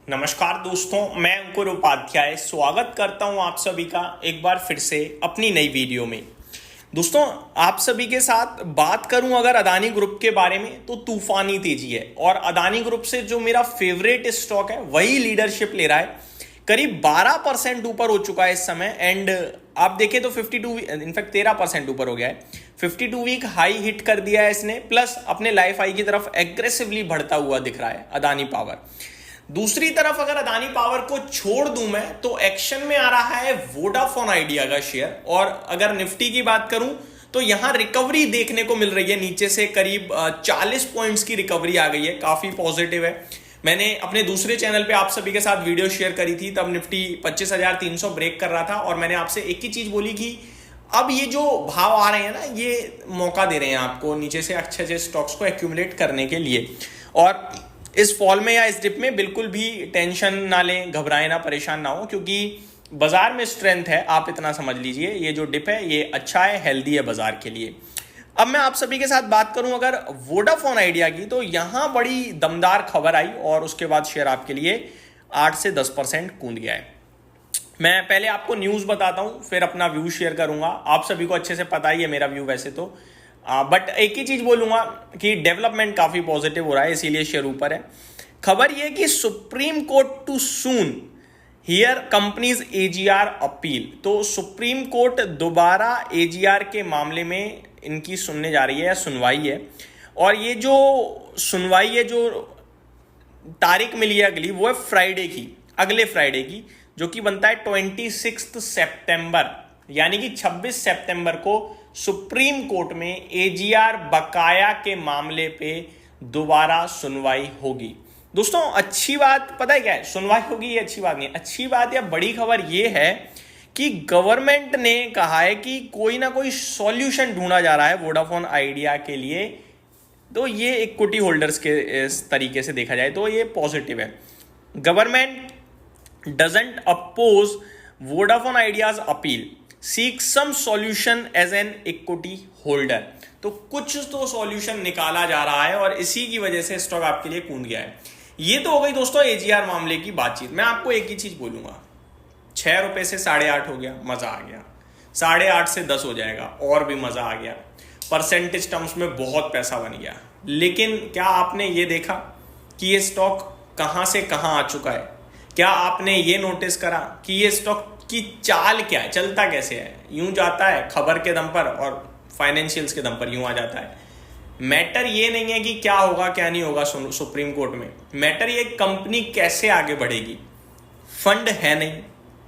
नमस्कार दोस्तों, मैं अंकुर उपाध्याय स्वागत करता हूं आप सभी का एक बार फिर से अपनी नई वीडियो में। दोस्तों, आप सभी के साथ बात करूं अगर अदानी ग्रुप के बारे में तो तूफानी तेजी है और अदानी ग्रुप से जो मेरा फेवरेट स्टॉक है वही लीडरशिप ले रहा है। करीब 12% ऊपर हो चुका है इस समय एंड आप देखें तो 52 इनफैक्ट 13% ऊपर हो गया है। 52 वीक हाई हिट कर दिया है इसने, प्लस अपने लाइफ हाई की तरफ एग्रेसिवली बढ़ता हुआ दिख रहा है अदानी पावर। दूसरी तरफ अगर अदानी पावर को छोड़ दूं मैं तो एक्शन में आ रहा है वोडाफोन आइडिया का शेयर। और अगर निफ्टी की बात करूं तो यहां रिकवरी देखने को मिल रही है, नीचे से करीब 40 पॉइंट्स की रिकवरी आ गई है, काफी पॉजिटिव है। मैंने अपने दूसरे चैनल पे आप सभी के साथ वीडियो शेयर करी थी, तब निफ्टी 25,300 ब्रेक कर रहा था और मैंने आपसे एक ही चीज बोली कि अब ये जो भाव आ रहे हैं ना, ये मौका दे रहे हैं आपको नीचे से अच्छे अच्छे स्टॉक्स को एक्यूमुलेट करने के लिए। और इस फॉल में या इस डिप में बिल्कुल भी टेंशन ना लें, घबराएं ना, परेशान ना हो, क्योंकि बाजार में स्ट्रेंथ है, आप इतना समझ लीजिए। ये जो डिप है ये अच्छा है, हेल्दी है बाजार के लिए। अब मैं आप सभी के साथ बात करूं अगर वोडाफोन आइडिया की, तो यहां बड़ी दमदार खबर आई और उसके बाद शेयर आपके लिए 8 से 10% कूद गया है। मैं पहले आपको न्यूज बताता हूं, फिर अपना व्यू शेयर करूंगा। आप सभी को अच्छे से पता ही है मेरा व्यू वैसे तो, बट एक ही चीज बोलूंगा कि डेवलपमेंट काफी पॉजिटिव हो रहा है, इसीलिए शेयर ऊपर है। खबर यह कि supreme court too soon here companies AGR appeal. तो सुप्रीम कोर्ट दोबारा एजीआर के मामले में इनकी सुनने जा रही है या सुनवाई है। और ये जो सुनवाई है, जो तारीख मिली है अगली, वो है फ्राइडे की, अगले फ्राइडे की, जो कि बनता है 26 सितंबर, यानी कि 26 सितंबर को सुप्रीम कोर्ट में एजीआर बकाया के मामले पे दोबारा सुनवाई होगी। दोस्तों, अच्छी बात पता है क्या है? सुनवाई होगी ये अच्छी बात नहीं, अच्छी बात या बड़ी खबर ये है कि गवर्नमेंट ने कहा है कि कोई ना कोई सॉल्यूशन ढूंढा जा रहा है वोडाफोन आइडिया के लिए। तो ये इक्विटी होल्डर्स के इस तरीके से देखा जाए तो ये पॉजिटिव है। Government doesn't oppose Vodafone Idea's appeal, seek some solution as an equity holder. तो कुछ तो सॉल्यूशन निकाला जा रहा है और इसी की वजह से स्टॉक आपके लिए कूद गया है। ये तो हो गई दोस्तों एजीआर मामले की बातचीत। मैं आपको एक ही चीज बोलूंगा, 6 रुपए से 8.5 हो गया, मजा आ गया। 8.5 से 10 हो जाएगा और भी मजा आ गया। परसेंटेज टर्म्स में बहुत पैसा बन गया। लेकिन क्या आपने ये देखा कि ये स्टॉक कहां से कहां आ चुका है? क्या आपने ये नोटिस करा कि ये स्टॉक की चाल क्या है, चलता कैसे है? यूं जाता है खबर के दम पर और फाइनेंशियल्स के दम पर यूं आ जाता है। मैटर ये नहीं है कि क्या होगा क्या नहीं होगा सुप्रीम कोर्ट में, मैटर ये कंपनी कैसे आगे बढ़ेगी। फंड है नहीं,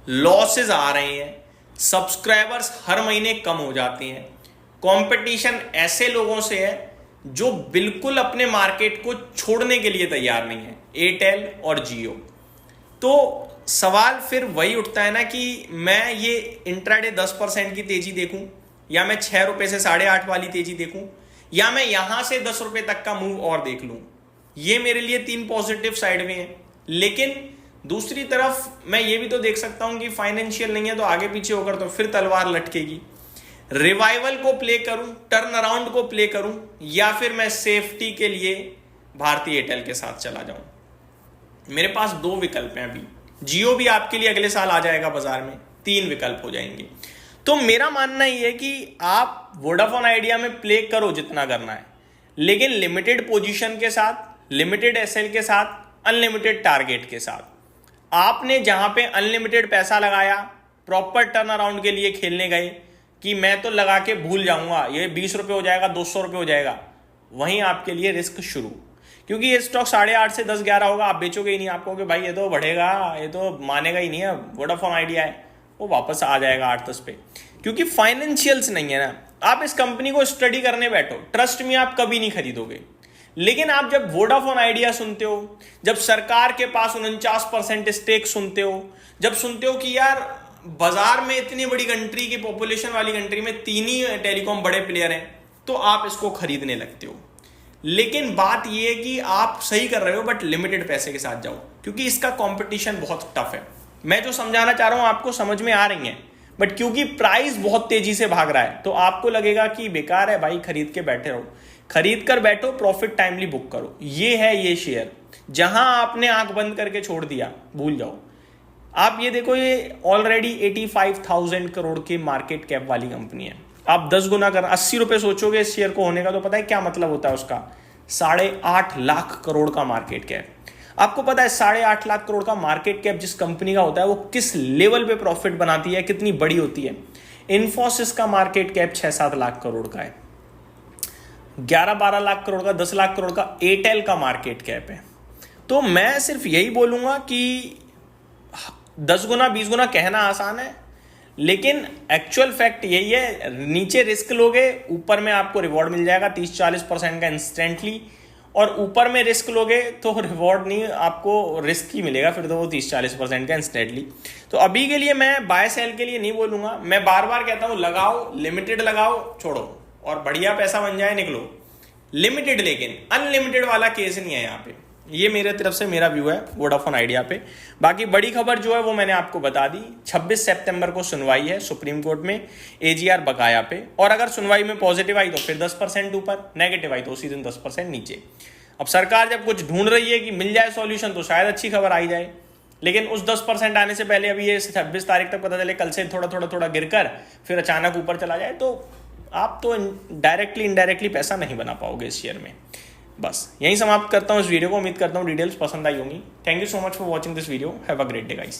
लॉसेस आ रहे हैं, सब्सक्राइबर्स हर महीने कम हो जाते हैं, कंपटीशन ऐसे लोगों से है जो बिल्कुल अपने मार्केट को छोड़ने के लिए तैयार नहीं है, एयरटेल और जियो। तो सवाल फिर वही उठता है ना कि मैं ये इंट्राडे 10% की तेजी देखूं, या मैं 6 रुपए से 8.5 वाली तेजी देखूं, या मैं यहां से 10 रुपए तक का मूव और देख लूं। ये मेरे लिए 3 पॉजिटिव साइड में है। लेकिन दूसरी तरफ मैं ये भी तो देख सकता हूं कि फाइनेंशियल नहीं है तो आगे पीछे होकर तो फिर तलवार लटकेगी। रिवाइवल को प्ले करूं, टर्न अराउंड को प्ले करूं, या फिर मैं सेफ्टी के लिए भारतीय एयरटेल के साथ चला जाऊं। मेरे पास 2 विकल्प हैं अभी। जियो भी आपके लिए अगले साल आ जाएगा बाजार में, 3 विकल्प हो जाएंगे। तो मेरा मानना यह है कि आप वोडाफोन आइडिया में प्ले करो जितना करना है, लेकिन लिमिटेड पोजीशन के साथ, लिमिटेड एसएल के साथ, अनलिमिटेड टारगेट के साथ। आपने जहां पे अनलिमिटेड पैसा लगाया, प्रॉपर टर्न अराउंड के लिए खेलने गए कि मैं तो लगा के भूल जाऊंगा, ये 20 रुपए हो जाएगा, 200 रुपए हो जाएगा, वहीं आपके लिए रिस्क शुरू। क्योंकि ये स्टॉक 8.5 से 10-11 होगा, आप बेचोगे ही नहीं। आप कहोगे भाई ये तो बढ़ेगा, ये तो मानेगा ही नहीं है, वोडाफोन आइडिया है, वो वापस आ जाएगा 8-10 पे। क्योंकि फाइनेंशियल्स नहीं है ना। आप इस कंपनी को स्टडी करने बैठो, ट्रस्ट में आप कभी नहीं खरीदोगे। लेकिन आप जब वोडाफोन आइडिया सुनते हो, जब सरकार के पास 49% स्टेक सुनते हो, जब सुनते हो कि यार बाजार में इतनी बड़ी कंट्री की पॉपुलेशन वाली कंट्री में 3 ही टेलीकॉम बड़े प्लेयर हैं, तो आप इसको खरीदने लगते हो। लेकिन बात यह है कि आप सही कर रहे हो, बट लिमिटेड पैसे के साथ जाओ, क्योंकि इसका कंपटीशन बहुत टफ है। मैं जो समझाना चाह रहा हूं आपको समझ में आ रही है, बट क्योंकि प्राइस बहुत तेजी से भाग रहा है तो आपको लगेगा कि बेकार है भाई, खरीद के बैठे रहो। खरीद कर बैठो, प्रॉफिट टाइमली बुक करो। ये है ये शेयर, जहां आपने आंख बंद करके छोड़ दिया भूल जाओ। आप ये देखो, ये ऑलरेडी 85,000 करोड़ की मार्केट कैप वाली कंपनी है। आप 10 गुना कर 80 रुपए सोचोगे इस शेयर को होने का, तो पता है क्या मतलब होता है उसका? 8.5 लाख करोड़ का मार्केट कैप। आपको पता है 8.5 लाख करोड़ का मार्केट कैप जिस कंपनी का होता है वो किस लेवल पे प्रॉफिट बनाती है, कितनी बड़ी होती है? इन्फोसिस का मार्केट कैप 6-7 लाख करोड़ का है, 11-12 लाख करोड़ का, 10 लाख करोड़ का एयरटेल का मार्केट कैप है। तो मैं सिर्फ यही बोलूंगा कि 10 गुना 20 गुना कहना आसान है, लेकिन एक्चुअल फैक्ट यही है, नीचे रिस्क लोगे, ऊपर में आपको रिवॉर्ड मिल जाएगा 30-40% का इंस्टेंटली, और ऊपर में रिस्क लोगे तो रिवॉर्ड नहीं, आपको रिस्क ही मिलेगा फिर तो वो 30-40% का इंस्टेंटली। तो अभी के लिए मैं बाय सेल के लिए नहीं बोलूंगा, मैं बार बार कहता हूं लगाओ, लिमिटेड लगाओ, छोड़ो और बढ़िया पैसा बन जाए निकलो, लिमिटेड। लेकिन अनलिमिटेड वाला केस नहीं है यहाँ पे। ये मेरे तरफ से मेरा व्यू है वोडाफोन आइडिया पे। बाकी बड़ी खबर जो है वो मैंने आपको बता दी, 26 सितंबर को सुनवाई है सुप्रीम कोर्ट में एजीआर बकाया पे, और अगर सुनवाई में पॉजिटिव आई तो फिर 10% ऊपर, नेगेटिव आई तो उसी दिन 10% नीचे। अब सरकार जब कुछ ढूंढ रही है कि मिल जाए सॉल्यूशन तो शायद अच्छी खबर आई जाए, लेकिन उस 10% आने से पहले अभी ये 26 तारीख तक पता चले कल से थोड़ा गिरकर फिर अचानक ऊपर चला जाए, तो आप तो डायरेक्टली इनडायरेक्टली पैसा नहीं बना पाओगे इस शेयर में। बस यहीं समाप्त करता हूँ इस वीडियो को। उम्मीद करता हूँ डिटेल्स पसंद आई होंगी। Thank you so much for watching this video. Have a great day guys.